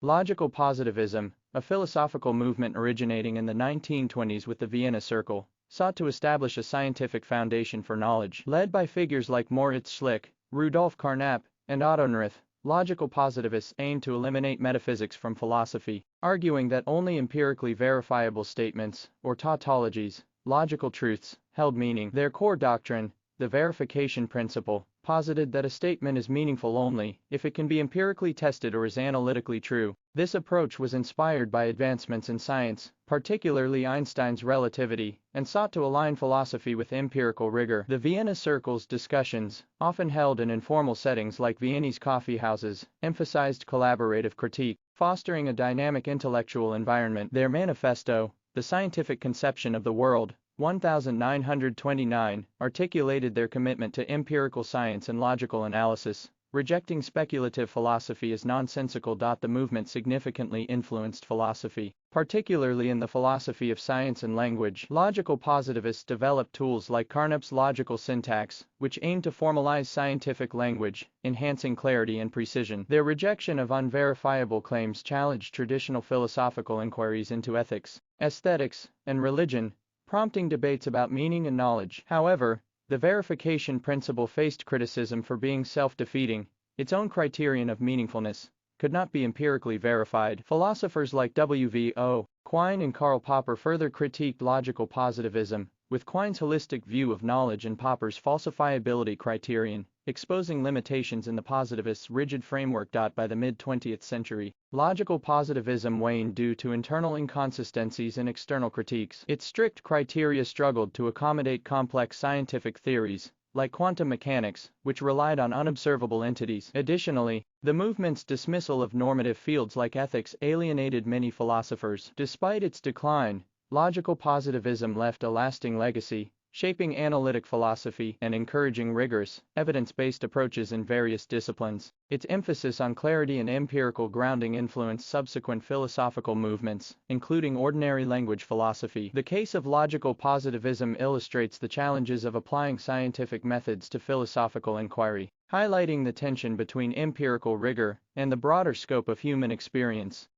Logical positivism, a philosophical movement originating in the 1920s with the Vienna Circle, sought to establish a scientific foundation for knowledge. Led by figures like Moritz Schlick, Rudolf Carnap, and Otto Neurath, logical positivists aimed to eliminate metaphysics from philosophy, arguing that only empirically verifiable statements, or tautologies, logical truths, held meaning. Their core doctrine, the verification principle, posited that a statement is meaningful only if it can be empirically tested or is analytically true. This approach was inspired by advancements in science, particularly Einstein's relativity, and sought to align philosophy with empirical rigor. The Vienna Circle's discussions, often held in informal settings like Viennese coffee houses, emphasized collaborative critique, fostering a dynamic intellectual environment. Their manifesto, The Scientific Conception of the World, 1929, articulated their commitment to empirical science and logical analysis, rejecting speculative philosophy as nonsensical. The movement significantly influenced philosophy, particularly in the philosophy of science and language. Logical positivists developed tools like Carnap's logical syntax, which aimed to formalize scientific language, enhancing clarity and precision. Their rejection of unverifiable claims challenged traditional philosophical inquiries into ethics, aesthetics, and religion, prompting debates about meaning and knowledge. However, the verification principle faced criticism for being self-defeating. Its own criterion of meaningfulness could not be empirically verified. Philosophers like W.V.O. Quine and Karl Popper further critiqued logical positivism, with Quine's holistic view of knowledge and Popper's falsifiability criterion, exposing limitations in the positivists' rigid framework. By the mid-20th century, logical positivism waned due to internal inconsistencies and external critiques. Its strict criteria struggled to accommodate complex scientific theories, like quantum mechanics, which relied on unobservable entities. Additionally, the movement's dismissal of normative fields like ethics alienated many philosophers. Despite its decline, logical positivism left a lasting legacy, shaping analytic philosophy and encouraging rigorous, evidence-based approaches in various disciplines. Its emphasis on clarity and empirical grounding influenced subsequent philosophical movements, including ordinary language philosophy. The case of logical positivism illustrates the challenges of applying scientific methods to philosophical inquiry, highlighting the tension between empirical rigor and the broader scope of human experience.